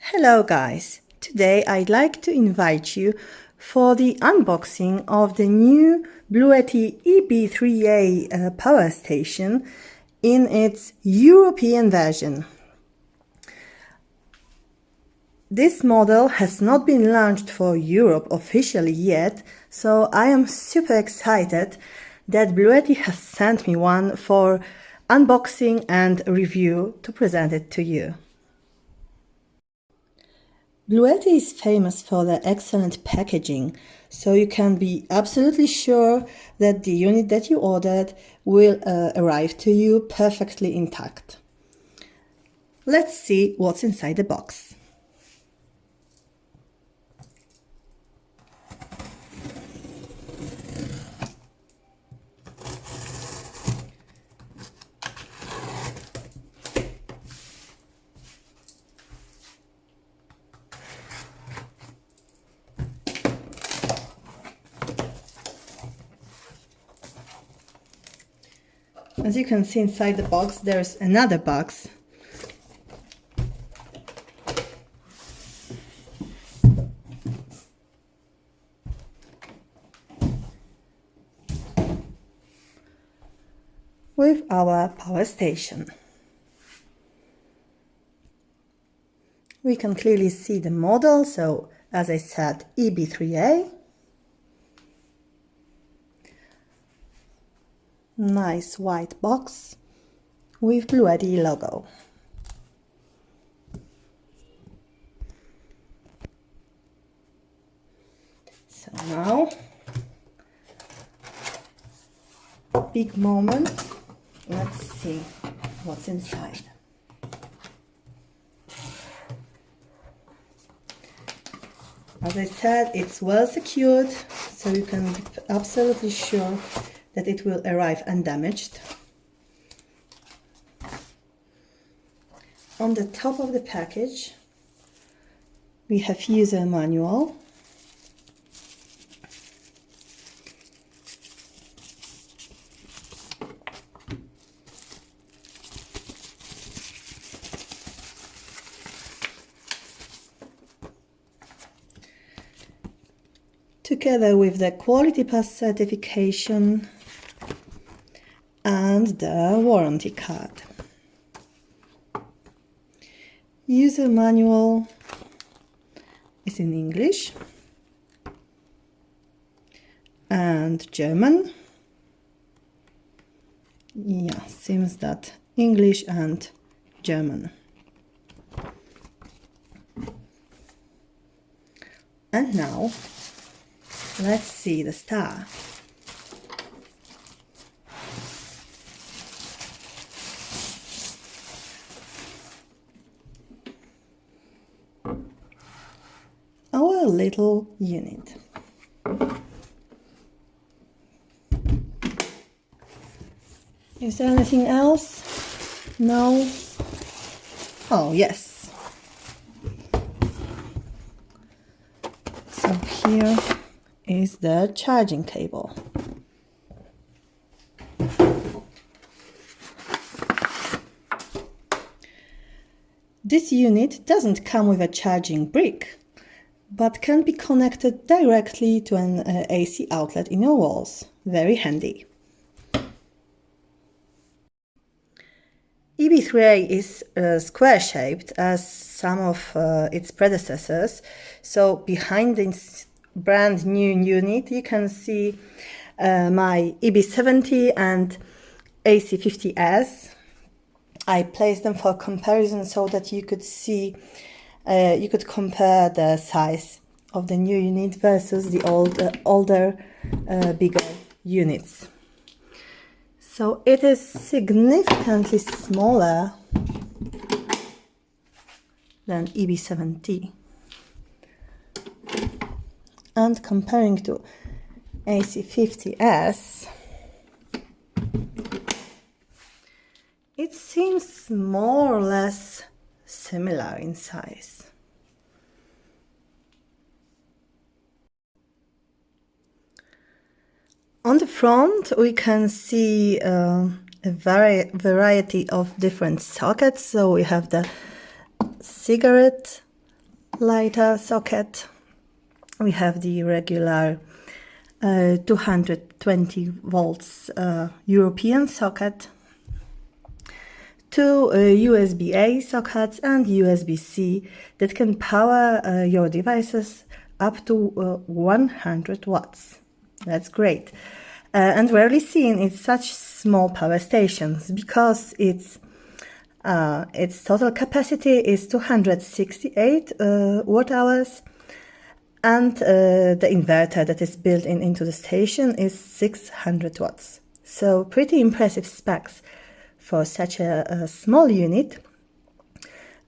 Hello guys! Today I'd like to invite you for the unboxing of the new BLUETTI EB3A power station in its European version. This model has not been launched for Europe officially yet, so I am super excited that Bluetti has sent me one for unboxing and review to present it to you. Bluetti is famous for their excellent packaging, so you can be absolutely sure that the unit that you ordered will arrive to you perfectly intact. Let's see what's inside the box. As you can see inside the box, there's another box. With our power station. We can clearly see the model, so as I said, EB3A. Nice white box with Bluetti logo. So now, big moment. Let's see what's inside. As I said, it's well secured, so you can be absolutely sure that it will arrive undamaged. On the top of the package, we have user manual. Together with the Quality Pass certification and the warranty card. User manual is in English and German. Yeah, seems that English and German. And now, let's see the star. Our little unit. Is there anything else? No? Oh, yes. So here is the charging cable. This unit doesn't come with a charging brick, but can be connected directly to an AC outlet in your walls. Very handy. EB3A is square-shaped as some of its predecessors, so behind this brand new unit you can see my EB70 and AC50S. I placed them for comparison so that you could see, you could compare the size of the new unit versus the older, bigger units. So it is significantly smaller than EB70. And comparing to AC50S, it seems more or less similar in size. On the front, we can see a variety of different sockets. So we have the cigarette lighter socket. We have the regular 220 volts European socket, two USB-A sockets and USB-C that can power your devices up to 100 watts. That's great. And rarely seen in such small power stations because its total capacity is 268 watt hours, and the inverter that is built into the station is 600 watts. So pretty impressive specs for such a small unit,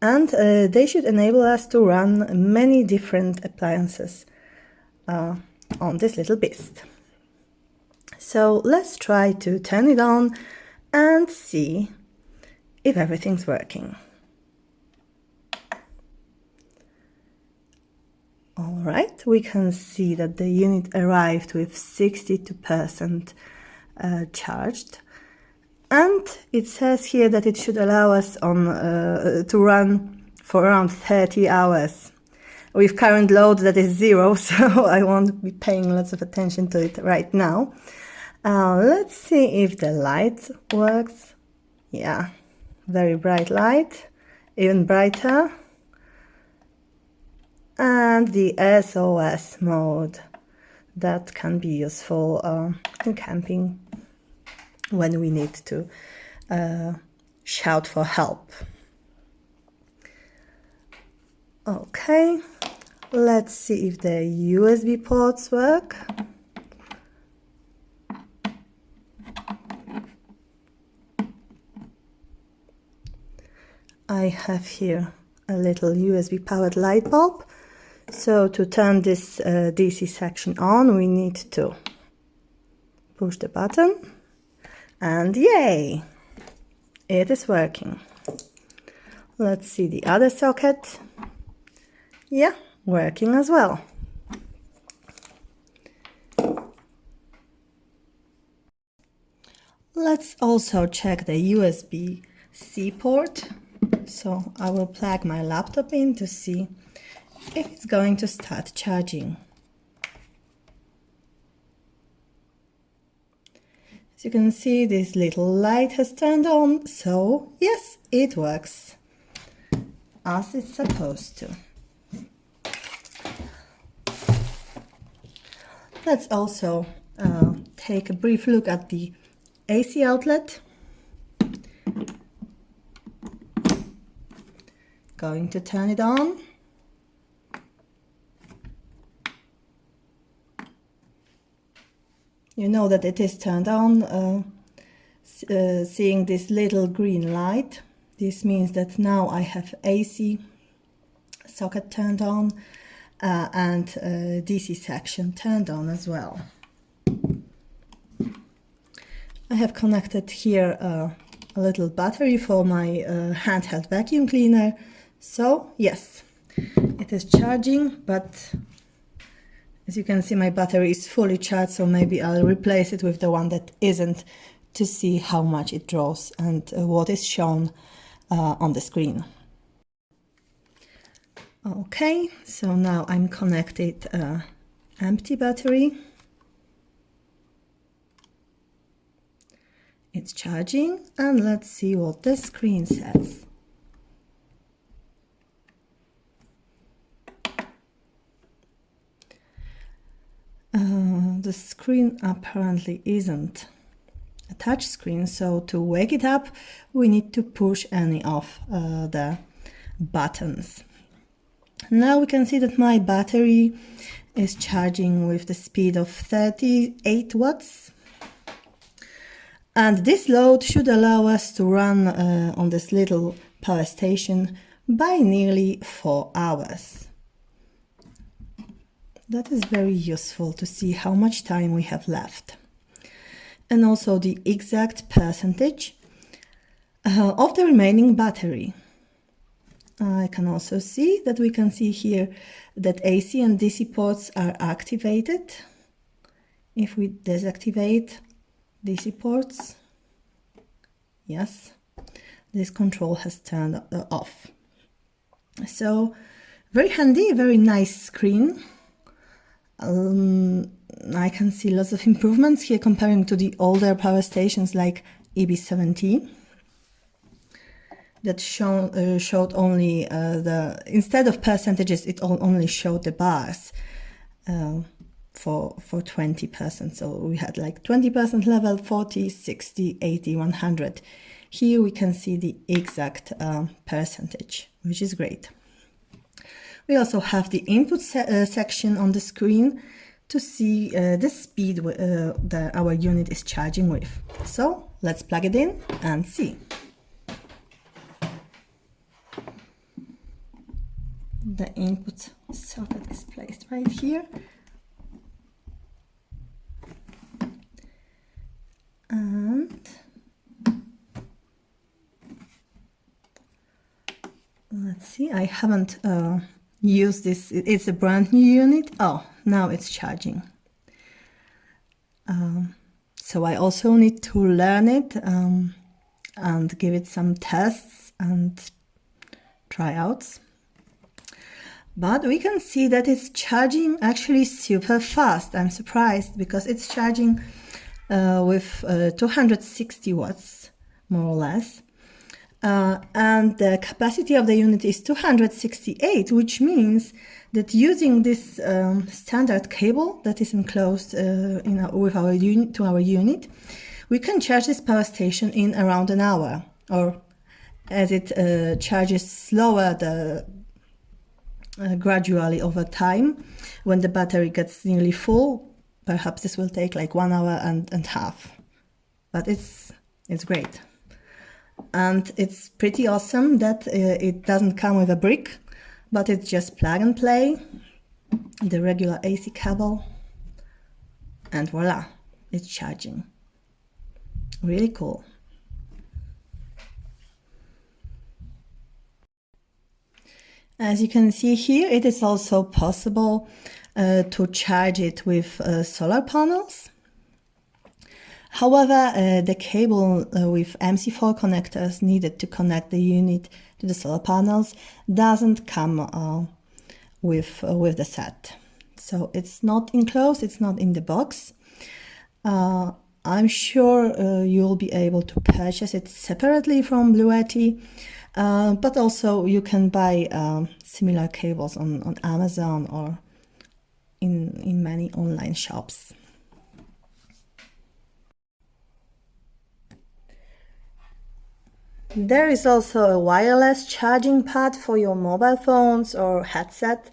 and they should enable us to run many different appliances on this little beast. So let's try to turn it on and see if everything's working. Alright, we can see that the unit arrived with 62% charged, and it says here that it should allow us to run for around 30 hours. With current load that is 0, so I won't be paying lots of attention to it right now. Let's see if the light works. Yeah, very bright light, even brighter. And the SOS mode, that can be useful in camping when we need to shout for help. Okay, let's see if the USB ports work. I have here a little USB powered light bulb. So to turn this DC section on, we need to push the button, and yay, it is working. Let's see the other socket. Yeah, working as well. Let's also check the USB-C port. So I will plug my laptop in to see if it's going to start charging. As you can see, this little light has turned on, so yes, it works as it's supposed to. Let's also take a brief look at the AC outlet. Going to turn it on. You know that it is turned on, seeing this little green light. This means that now I have AC socket turned on and DC section turned on as well. I have connected here a little battery for my handheld vacuum cleaner. So yes, it is charging, but as you can see, my battery is fully charged, so maybe I'll replace it with the one that isn't to see how much it draws and what is shown on the screen. Okay, so now I'm connected empty battery. It's charging, and let's see what the screen says. The screen apparently isn't a touch screen, so to wake it up we need to push any of the buttons. Now we can see that my battery is charging with the speed of 38 watts. And this load should allow us to run on this little power station by nearly 4 hours. That is very useful to see how much time we have left. And also the exact percentage of the remaining battery. I can also see that we can see here that AC and DC ports are activated. If we deactivate DC ports, yes, this control has turned off. So Very handy, very nice screen. I can see lots of improvements here comparing to the older power stations like EB17 that showed only instead of percentages, it only showed the bars for 20%. So we had like 20% level, 40, 60, 80, 100. Here we can see the exact percentage, which is great. We also have the input section on the screen to see the speed that our unit is charging with. So let's plug it in and see. The input socket is placed right here. And let's see, I haven't used this. It's a brand new unit. Oh, now it's charging. So I also need to learn it and give it some tests and tryouts. But we can see that it's charging actually super fast. I'm surprised because it's charging with 260 watts, more or less. And the capacity of the unit is 268, which means that using this standard cable that is enclosed with our unit to our unit, we can charge this power station in around an hour, or as it charges slower gradually over time. When the battery gets nearly full, perhaps this will take like 1 hour and a half, but it's great. And it's pretty awesome that it doesn't come with a brick, but it's just plug and play, the regular AC cable, and voila, it's charging. Really cool. As you can see here, it is also possible to charge it with solar panels. However, the cable with MC4 connectors needed to connect the unit to the solar panels doesn't come with the set. So it's not enclosed, it's not in the box. I'm sure you'll be able to purchase it separately from Bluetti, but also you can buy similar cables on Amazon or in many online shops. There is also a wireless charging pad for your mobile phones or headset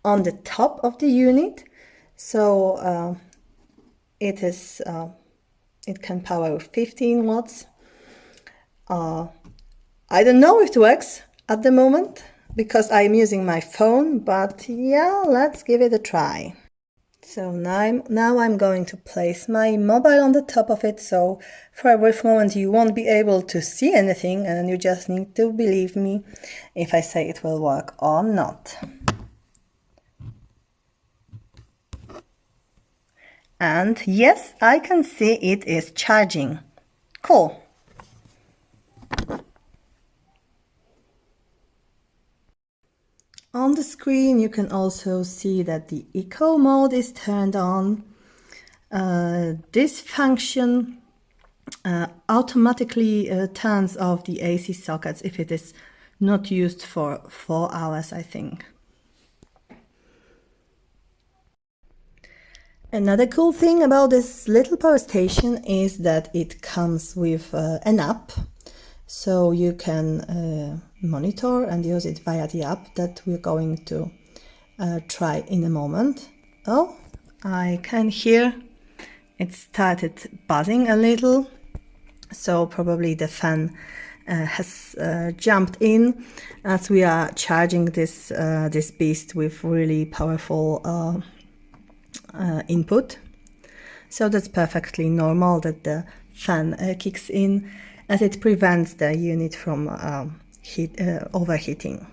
on the top of the unit. So it can power 15 watts. I don't know if it works at the moment because I'm using my phone, but yeah, let's give it a try. So now I'm going to place my mobile on the top of it, so for a brief moment you won't be able to see anything and you just need to believe me if I say it will work or not. And yes, I can see it is charging. Cool. On the screen you can also see that the eco mode is turned on. This function automatically turns off the AC sockets if it is not used for 4 hours, I think. Another cool thing about this little power station is that it comes with an app. So you can monitor and use it via the app that we're going to try in a moment. Oh, I can hear it started buzzing a little, so probably the fan has jumped in as we are charging this beast with really powerful input. So that's perfectly normal that the fan kicks in, as it prevents the unit from overheating.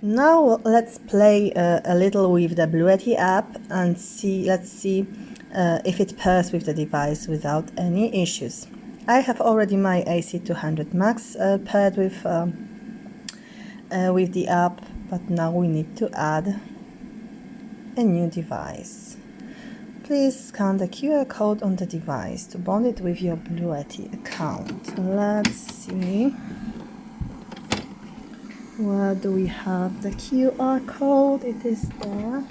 Now let's play a little with the Bluetti app and let's see if it pairs with the device without any issues. I have already my AC200 Max paired with the app, but now we need to add a new device. Please scan the QR code on the device to bond it with your Bluetti account. Let's see. Where do we have the QR code? It is there.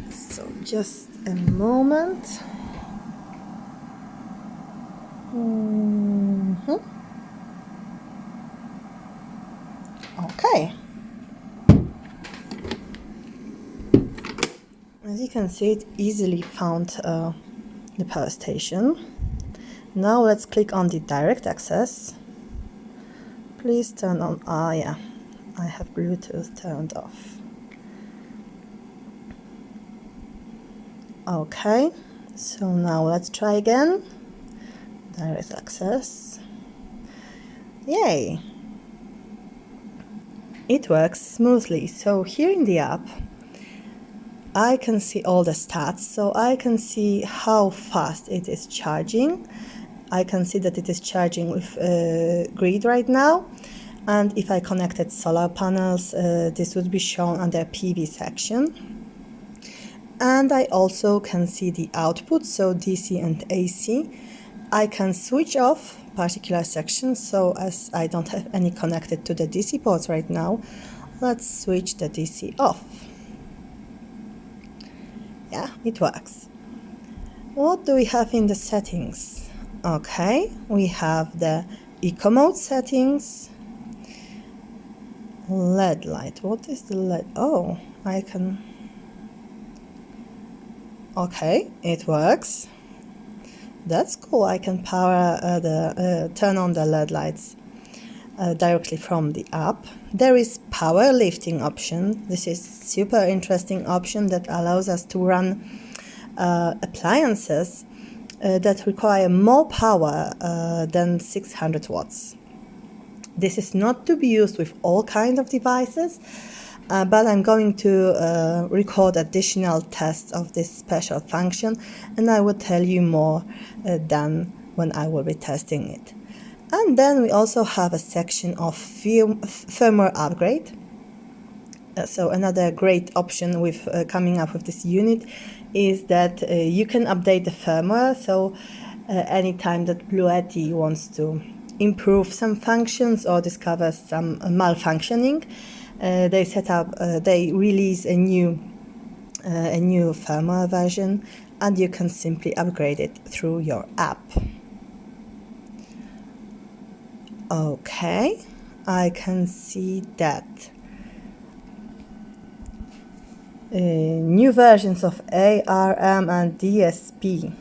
So just a moment. Okay. As you can see, it easily found the power station. Now let's click on the direct access. Please turn on, yeah, I have Bluetooth turned off. Okay, so now let's try again. Direct access. Yay! It works smoothly. So here in the app, I can see all the stats, so I can see how fast it is charging. I can see that it is charging with grid right now, and if I connected solar panels, this would be shown under PV section. And I also can see the output, so DC and AC. I can switch off particular sections, so as I don't have any connected to the DC ports right now, let's switch the DC off. Yeah, it works. What do we have in the settings? Okay, we have the eco mode settings, LED light. What is the LED? Oh, I can. Okay, it works. That's cool. I can power turn on the LED lights directly from the app. There is power lifting option. This is super interesting option that allows us to run appliances that require more power than 600 watts. This is not to be used with all kinds of devices, but I'm going to record additional tests of this special function, and I will tell you more then when I will be testing it. And then we also have a section of firmware upgrade. So another great option with coming up with this unit is that you can update the firmware. So anytime that Bluetti wants to improve some functions or discover some malfunctioning, they release a new firmware version, and you can simply upgrade it through your app. Okay, I can see that new versions of ARM and DSP.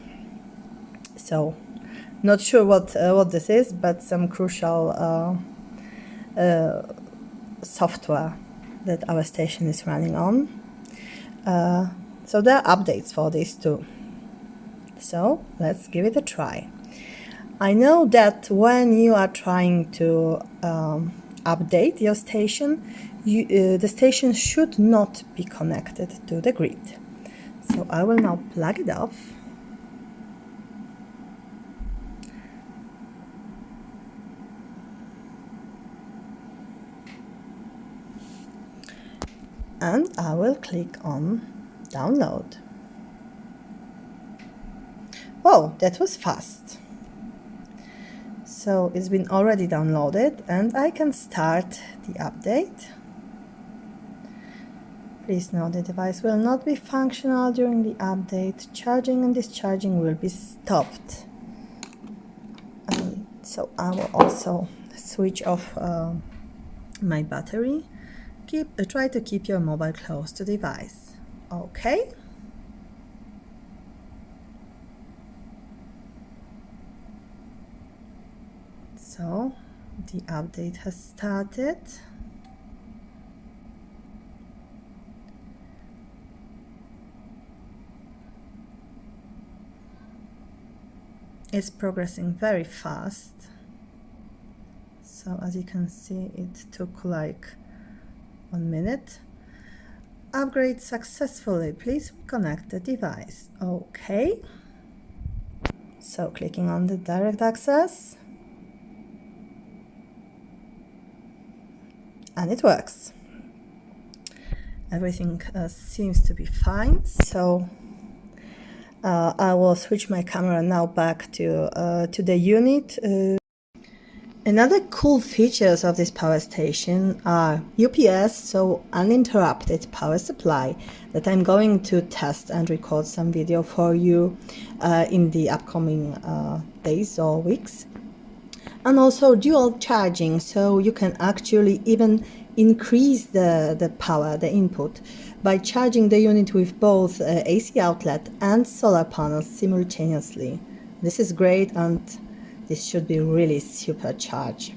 So, not sure what this is, but some crucial software that our station is running on. So there are updates for this too. So let's give it a try. I know that when you are trying to update your station, the station should not be connected to the grid. So I will now plug it off. And I will click on download. Whoa, that was fast. So it's been already downloaded, and I can start the update. Please note the device will not be functional during the update. Charging and discharging will be stopped. So I will also switch off my battery. Try to keep your mobile close to the device. Okay. So the update has started. It's progressing very fast. So as you can see, it took like 1 minute. Upgrade successfully. Please reconnect the device. Okay. So clicking on the direct access, and it works. Everything seems to be fine. So I will switch my camera now back to the unit. Another cool features of this power station are UPS, so uninterrupted power supply, that I'm going to test and record some video for you in the upcoming days or weeks. And also dual charging, so you can actually even increase the power, the input, by charging the unit with both AC outlet and solar panels simultaneously. This is great, and this should be really supercharged.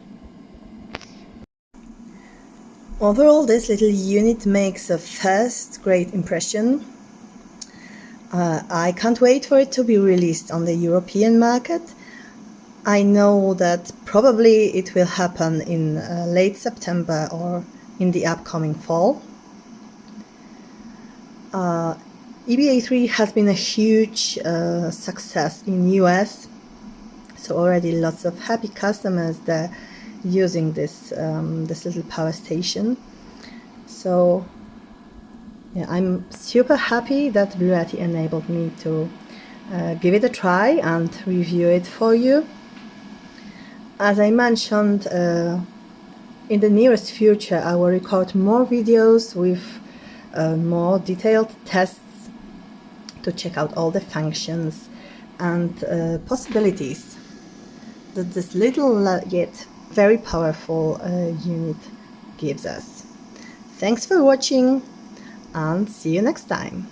Overall, this little unit makes a first great impression. I can't wait for it to be released on the European market. I know that probably it will happen in late September or in the upcoming fall. EB3A has been a huge success in US, so already lots of happy customers there using this little power station. So yeah, I'm super happy that Bluetti enabled me to give it a try and review it for you. As I mentioned, in the nearest future I will record more videos with more detailed tests to check out all the functions and possibilities that this little yet very powerful unit gives us. Thanks for watching, and see you next time.